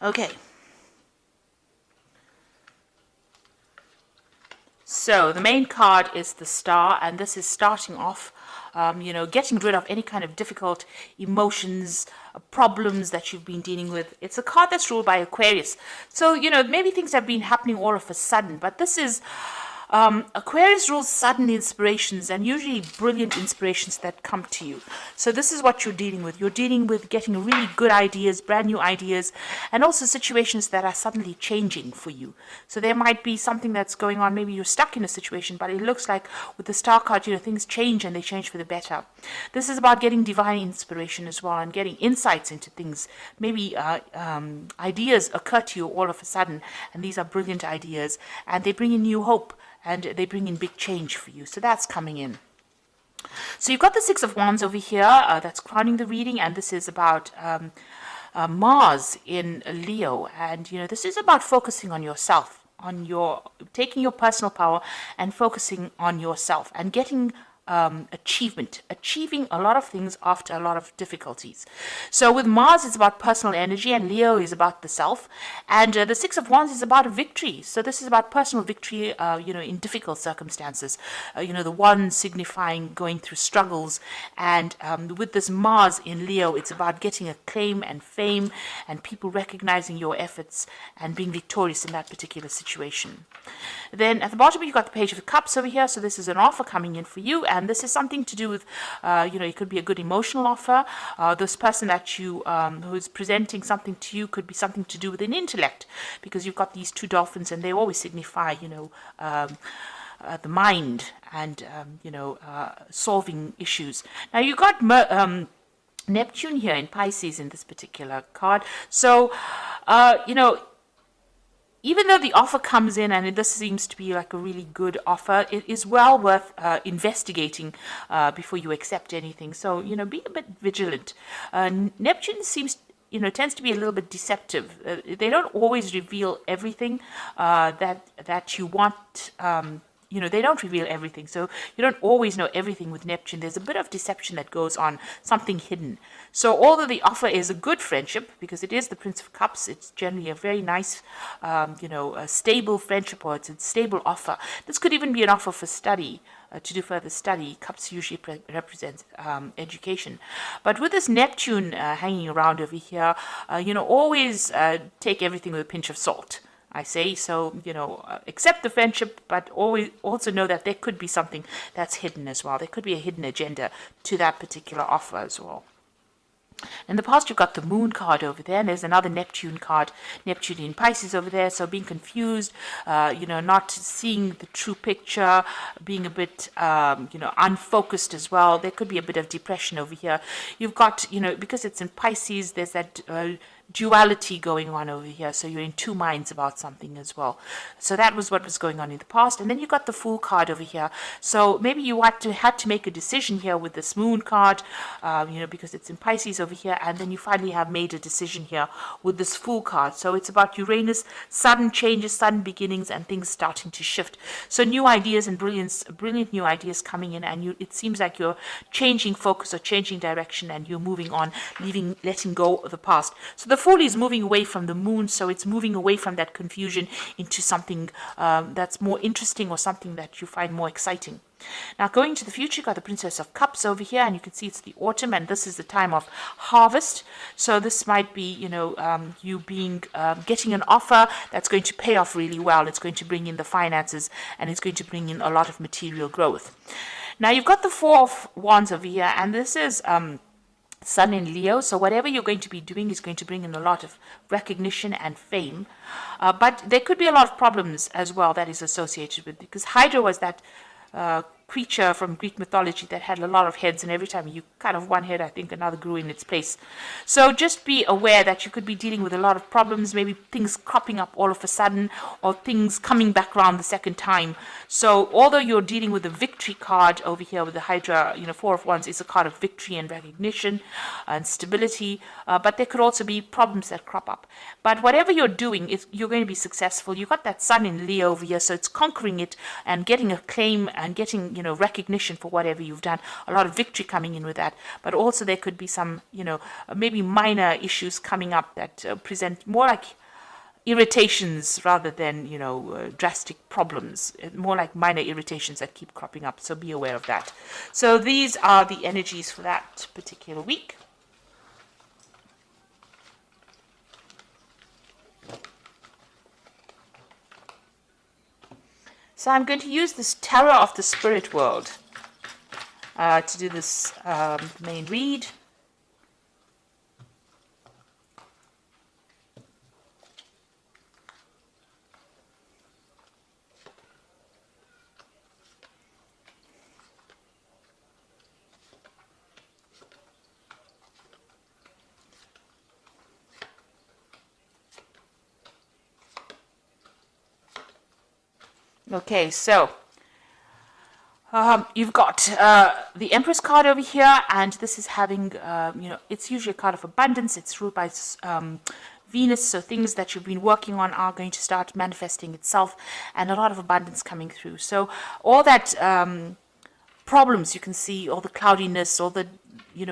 Okay. So the main card is the Star, and this is starting off, getting rid of any kind of difficult emotions, problems that you've been dealing with. It's a card that's ruled by Aquarius. So, maybe things have been happening all of a sudden, but this is Aquarius rules sudden inspirations and usually brilliant inspirations that come to you. So this is what you're dealing with. You're dealing with getting really good ideas, brand new ideas, and also situations that are suddenly changing for you. So there might be something that's going on. Maybe you're stuck in a situation, but it looks like with the Star card, things change and they change for the better. This is about getting divine inspiration as well and getting insights into things. Maybe ideas occur to you all of a sudden, and these are brilliant ideas, and they bring in new hope. And they bring in big change for you. So that's coming in. So you've got the Six of Wands over here. That's crowning the reading. And this is about Mars in Leo. And, this is about focusing on yourself, taking your personal power and focusing on yourself and getting achieving a lot of things after a lot of difficulties. So with Mars, it's about personal energy, and Leo is about the self, and the Six of Wands is about a victory. So this is about personal victory, in difficult circumstances. The one signifying going through struggles, and with this Mars in Leo, it's about getting acclaim and fame, and people recognizing your efforts and being victorious in that particular situation. Then at the bottom, you've got the Page of Cups over here. So this is an offer coming in for you. And this is something to do with, it could be a good emotional offer. This person that you, who's presenting something to you could be something to do with an intellect, because you've got these two dolphins and they always signify, the mind and, solving issues. Now you've got Neptune here in Pisces in this particular card. So, even though the offer comes in, and this seems to be like a really good offer, it is well worth investigating before you accept anything. So, be a bit vigilant. Neptune tends to be a little bit deceptive. They don't always reveal everything that you want. They don't reveal everything. So you don't always know everything with Neptune. There's a bit of deception that goes on, something hidden. So although the offer is a good friendship, because it is the Prince of Cups, it's generally a very nice, a stable friendship, or it's a stable offer. This could even be an offer for study, to do further study. Cups usually represents education. But with this Neptune hanging around over here, always take everything with a pinch of salt. I say, so, accept the friendship, but always also know that there could be something that's hidden as well. There could be a hidden agenda to that particular offer as well. In the past, you've got the Moon card over there, and there's another Neptune card, Neptune in Pisces over there. So being confused, not seeing the true picture, being a bit, unfocused as well. There could be a bit of depression over here. You've got, because it's in Pisces, there's that duality going on over here, so you're in two minds about something as well. So that was what was going on in the past. And then you got the Fool card over here, so maybe you had to make a decision here with this Moon card, because it's in Pisces over here, and then you finally have made a decision here with this Fool card. So it's about Uranus, sudden changes, sudden beginnings, and things starting to shift. So new ideas and brilliant new ideas coming in, and it seems like you're changing focus or changing direction, and you're moving on, letting go of the past. So the Fool is moving away from the Moon, so it's moving away from that confusion into something that's more interesting, or something that you find more exciting. Now, going to the future, you've got the Princess of Cups over here, and you can see it's the autumn, and this is the time of harvest. So this might be, you getting an offer that's going to pay off really well. It's going to bring in the finances, and it's going to bring in a lot of material growth. Now, you've got the Four of Wands over here, and this is Sun in Leo, so whatever you're going to be doing is going to bring in a lot of recognition and fame, but there could be a lot of problems as well that is associated with, because Hydra was that creature from Greek mythology that had a lot of heads, and every time you cut off one head, I think another grew in its place. So just be aware that you could be dealing with a lot of problems, maybe things cropping up all of a sudden, or things coming back around the second time. So although you're dealing with the victory card over here with the Hydra, Four of Wands is a card of victory and recognition and stability, but there could also be problems that crop up. But whatever you're doing, you're going to be successful. You've got that Sun in Leo over here, so it's conquering it and getting acclaim and getting, recognition for whatever you've done, a lot of victory coming in with that. But also there could be some, maybe minor issues coming up that present more like irritations rather than, drastic problems, more like minor irritations that keep cropping up. So be aware of that. So these are the energies for that particular week. So I'm going to use this Tarot of the Spirit World to do this main read. Okay, so you've got the Empress card over here, and this is having, it's usually a card of abundance. It's ruled by Venus, so things that you've been working on are going to start manifesting itself, and a lot of abundance coming through. So all that problems you can see, all the cloudiness, all the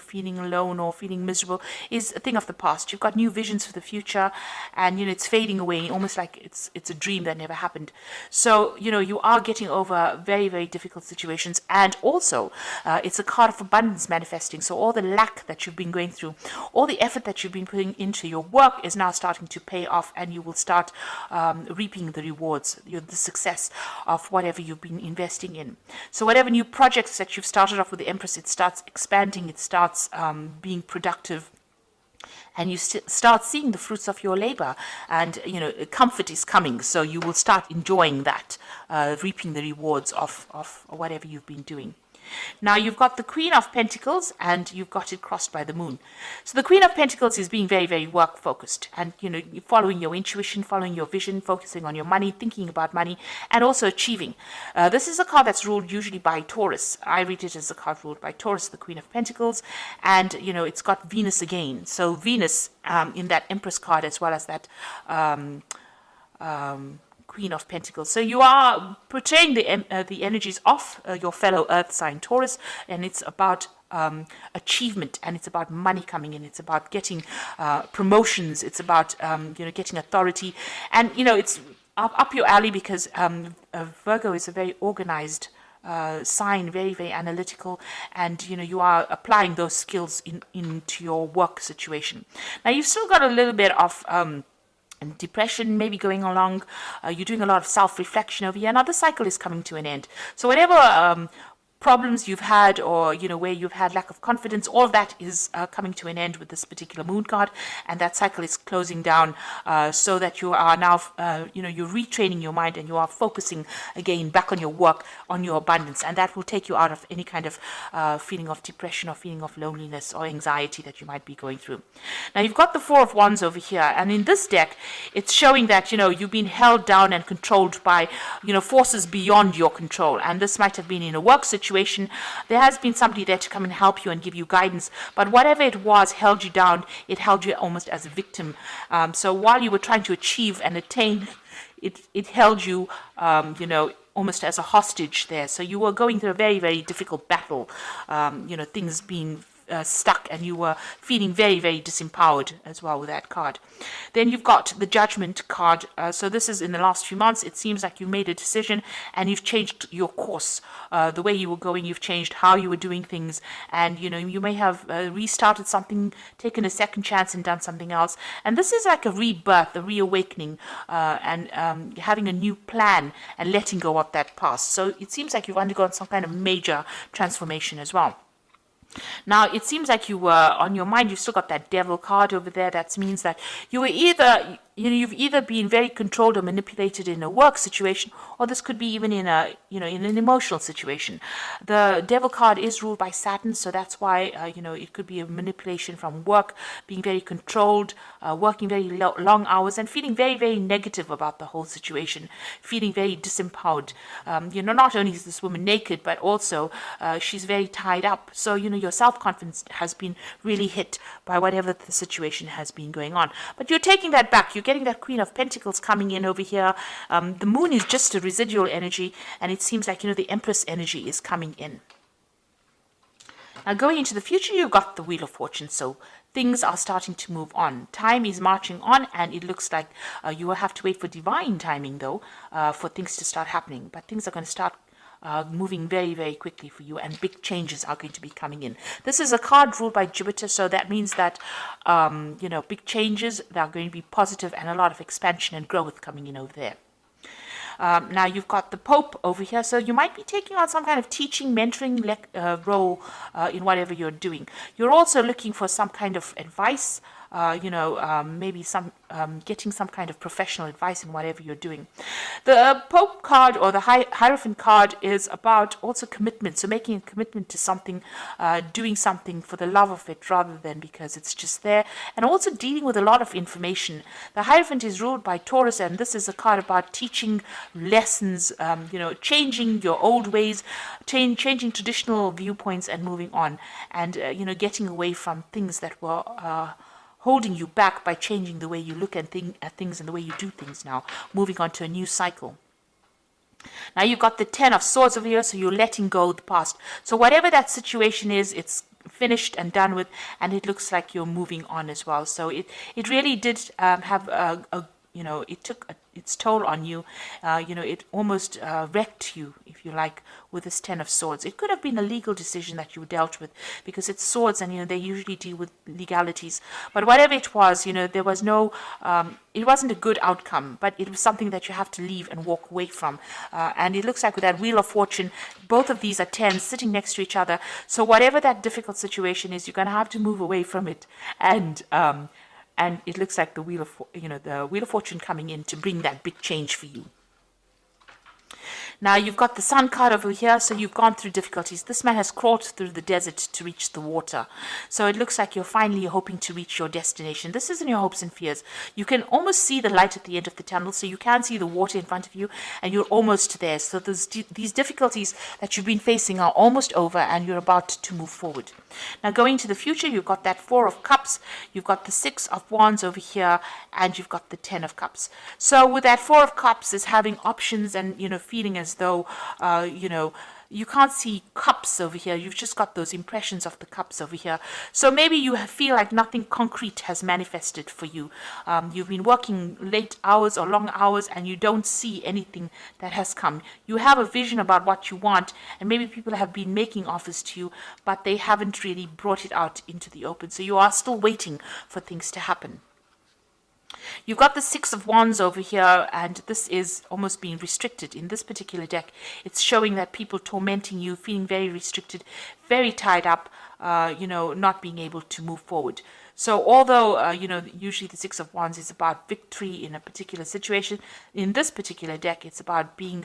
feeling alone or feeling miserable is a thing of the past. You've got new visions for the future, and it's fading away, almost like it's a dream that never happened. So you are getting over very, very difficult situations, and also it's a card of abundance manifesting. So all the lack that you've been going through, all the effort that you've been putting into your work is now starting to pay off, and you will start reaping the rewards, the success of whatever you've been investing in. So whatever new projects that you've started off with the Empress, it starts expanding, it starts being productive, and you start seeing the fruits of your labor, and comfort is coming, so you will start enjoying that, reaping the rewards of whatever you've been doing. Now you've got the Queen of Pentacles, and you've got it crossed by the Moon. So the Queen of Pentacles is being very, very work focused, and following your intuition, following your vision, focusing on your money, thinking about money, and also achieving. This is a card that's ruled usually by Taurus. I read it as a card ruled by Taurus, the Queen of Pentacles, and it's got Venus again. So Venus in that Empress card, as well as that Queen of Pentacles. So you are portraying the energies of your fellow Earth sign Taurus, and it's about achievement, and it's about money coming in. It's about getting promotions. It's about getting authority, and it's up your alley, because Virgo is a very organized sign, very, very analytical, and you are applying those skills into your work situation. Now you've still got a little bit of and depression maybe going along. You're doing a lot of self-reflection over here. Now the cycle is coming to an end. So whatever problems you've had, or where you've had lack of confidence, all of that is coming to an end with this particular Moon card, and that cycle is closing down, so that you are now you're retraining your mind, and you are focusing again back on your work, on your abundance, and that will take you out of any kind of feeling of depression or feeling of loneliness or anxiety that you might be going through. Now you've got the Four of Wands over here, and in this deck it's showing that you've been held down and controlled by forces beyond your control, and this might have been in a work situation. There has been somebody there to come and help you and give you guidance, but whatever it was held you down. It held you almost as a victim. So while you were trying to achieve and attain, it held you, almost as a hostage there. So you were going through a very, very difficult battle, things being stuck, and you were feeling very, very disempowered as well with that card. Then you've got the Judgment card. So this is in the last few months. It seems like you made a decision, and you've changed your course. The way you were going, you've changed how you were doing things, and you may have restarted something, taken a second chance, and done something else. And this is like a rebirth, a reawakening, and having a new plan and letting go of that past. So it seems like you've undergone some kind of major transformation as well. Now, it seems like you were, on your mind, you've still got that Devil card over there. That means that you were either, you've either been very controlled or manipulated in a work situation, or this could be even in a, in an emotional situation. The Devil card is ruled by Saturn, so that's why, it could be a manipulation from work, being very controlled, working very long hours, and feeling very, very negative about the whole situation, feeling very disempowered. Not only is this woman naked, but also she's very tied up. So, your self-confidence has been really hit by whatever the situation has been going on. But you're taking that back. You're getting that Queen of Pentacles coming in over here. The Moon is just a residual energy, and it seems like, the Empress energy is coming in. Now, going into the future, you've got the Wheel of Fortune, so things are starting to move on. Time is marching on, and it looks like you will have to wait for divine timing, though, for things to start happening. But things are going to start moving very, very quickly for you, and big changes are going to be coming in. This is a card ruled by Jupiter, so that means that, big changes, they are going to be positive, and a lot of expansion and growth coming in over there. Now you've got the Pope over here, so you might be taking on some kind of teaching, mentoring role in whatever you're doing. You're also looking for some kind of advice, maybe getting some kind of professional advice in whatever you're doing. The Pope card, or the Hierophant card, is about also commitment, so making a commitment to something, doing something for the love of it rather than because it's just there, and also dealing with a lot of information. The Hierophant is ruled by Taurus, and this is a card about teaching lessons, changing your old ways, changing traditional viewpoints and moving on, and getting away from things that were holding you back by changing the way you look at things and the way you do things now, moving on to a new cycle. Now you've got the Ten of Swords over here, so you're letting go of the past. So whatever that situation is, it's finished and done with, and it looks like you're moving on as well. So it really did have it took its toll on you. It almost wrecked you, if you like, with this Ten of Swords. It could have been a legal decision that you dealt with, because it's swords, and they usually deal with legalities. But whatever it was, there was no, it wasn't a good outcome, but it was something that you have to leave and walk away from. And it looks like with that Wheel of Fortune, both of these are tens sitting next to each other. So whatever that difficult situation is, you're going to have to move away from it. And it looks like the Wheel of Fortune coming in to bring that big change for you. Now you've got the Sun card over here, so you've gone through difficulties. This man has crawled through the desert to reach the water. So it looks like you're finally hoping to reach your destination. This isn't your hopes and fears. You can almost see the light at the end of the tunnel, so you can see the water in front of you, and you're almost there. So these difficulties that you've been facing are almost over, and you're about to move forward. Now going to the future, you've got that Four of Cups, you've got the Six of Wands over here, and you've got the Ten of Cups. So with that Four of Cups is having options and, feeling as though, you can't see cups over here. You've just got those impressions of the cups over here. So maybe you feel like nothing concrete has manifested for you. You've been working late hours or long hours, and you don't see anything that has come. You have a vision about what you want, and maybe people have been making offers to you, but they haven't really brought it out into the open. So you are still waiting for things to happen. You've got the Six of Wands over here, and this is almost being restricted. In this particular deck, it's showing that people tormenting you, feeling very restricted, very tied up, not being able to move forward. So although, usually the Six of Wands is about victory in a particular situation, in this particular deck, it's about being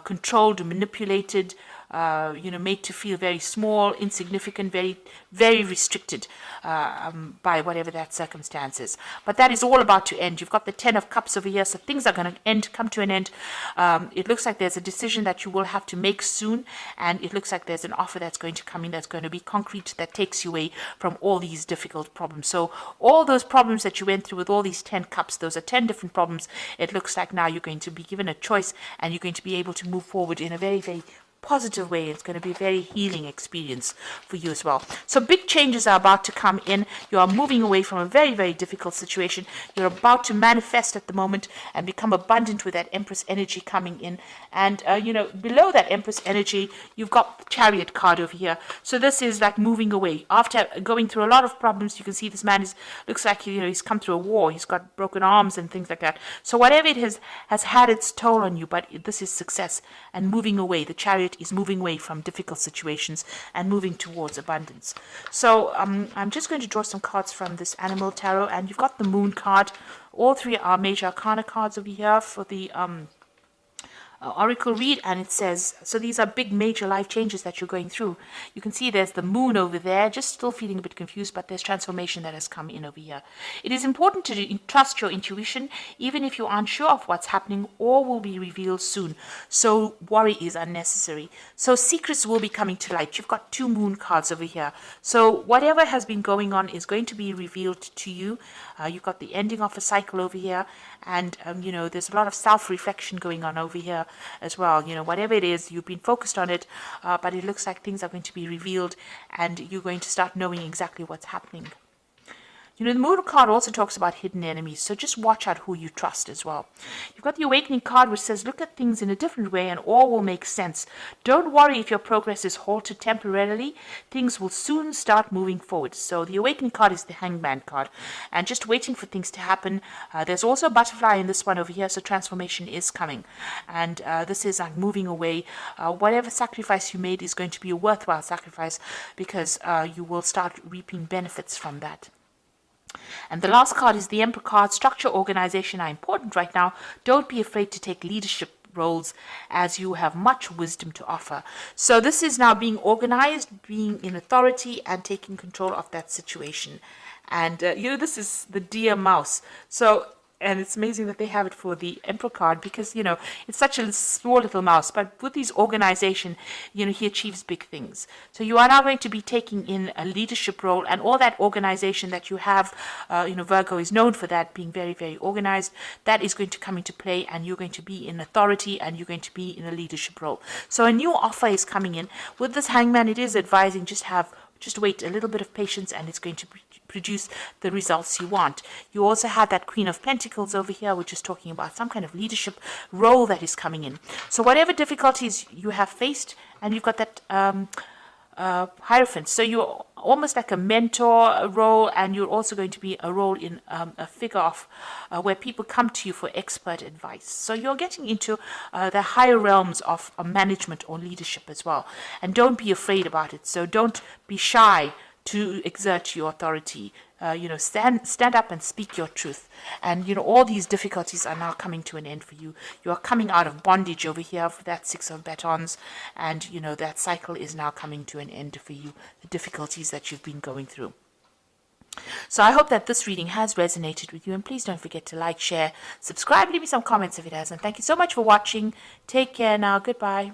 controlled, manipulated, made to feel very small, insignificant, very, very restricted by whatever that circumstance is. But that is all about to end. You've got the Ten of Cups over here, so things are going to come to an end. It looks like there's a decision that you will have to make soon, and it looks like there's an offer that's going to come in that's going to be concrete, that takes you away from all these difficult problems. So all those problems that you went through with all these 10 cups, those are 10 different problems. It looks like now you're going to be given a choice, and you're going to be able to move forward in a very, very positive way. It's going to be a very healing experience for you as well. So big changes are about to come in. You are moving away from a very, very difficult situation. You're about to manifest at the moment and become abundant with that Empress energy coming in. And, below that Empress energy, you've got the Chariot card over here. So this is like moving away. After going through a lot of problems, you can see this man looks like, he's come through a war. He's got broken arms and things like that. So whatever it has had its toll on you, but this is success and moving away. The Chariot is moving away from difficult situations and moving towards abundance. So I'm just going to draw some cards from this Animal Tarot, and you've got the Moon card. All three are major arcana cards over here for the oracle read, and it says, so these are big major life changes that you're going through. You can see there's the moon over there, just still feeling a bit confused, but there's transformation that has come in over here. It is important to trust your intuition, even if you aren't sure of what's happening or will be revealed soon. So worry is unnecessary. So secrets will be coming to light. You've got 2 moon cards over here. So whatever has been going on is going to be revealed to you. You've got the ending of a cycle over here, and there's a lot of self-reflection going on over here as well. Whatever it is, you've been focused on it, but it looks like things are going to be revealed, and you're going to start knowing exactly what's happening. The Moon card also talks about hidden enemies, so just watch out who you trust as well. You've got the Awakening card, which says, look at things in a different way and all will make sense. Don't worry if your progress is halted temporarily. Things will soon start moving forward. So the Awakening card is the Hangman card, and just waiting for things to happen. There's also a butterfly in this one over here, so transformation is coming. And this is like moving away. Whatever sacrifice you made is going to be a worthwhile sacrifice, because you will start reaping benefits from that. And the last card is the Emperor card. Structure, organization are important right now. Don't be afraid to take leadership roles, as you have much wisdom to offer. So this is now being organized, being in authority, and taking control of that situation. And this is the deer mouse. And it's amazing that they have it for the Emperor card, because, it's such a small little mouse. But with his organization, he achieves big things. So you are now going to be taking in a leadership role, and all that organization that you have, Virgo is known for that, being very, very organized. That is going to come into play, and you're going to be in authority, and you're going to be in a leadership role. So a new offer is coming in. With this Hangman, it is advising just wait a little bit of patience, and it's going to produce the results you want. You also have that Queen of Pentacles over here, which is talking about some kind of leadership role that is coming in. So whatever difficulties you have faced, and you've got that Hierophant. So you're almost like a mentor role, and you're also going to be a role in a figure of where people come to you for expert advice. So you're getting into the higher realms of management or leadership as well. And don't be afraid about it. So don't be shy to exert your authority. Stand up and speak your truth. And, all these difficulties are now coming to an end for you. You are coming out of bondage over here for that 6 of batons. And, that cycle is now coming to an end for you, the difficulties that you've been going through. So I hope that this reading has resonated with you. And please don't forget to like, share, subscribe, leave me some comments if it has. And thank you so much for watching. Take care now. Goodbye.